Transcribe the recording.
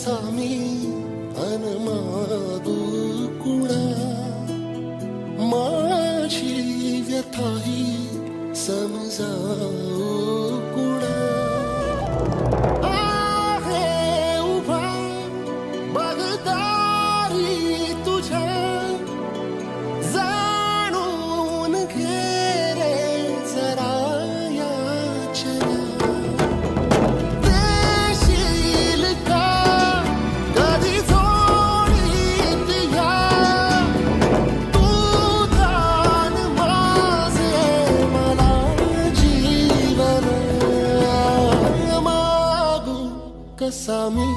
कसा मी अन मागू कुणा, माझी व्यथाही समजावू कुणा. आहे उभा बगदारी तुझ्या, जाणून घे रे जरा याचना. देशील का कधी जोडीत या, तू दान माझे मला जीवन. मागू कसा मी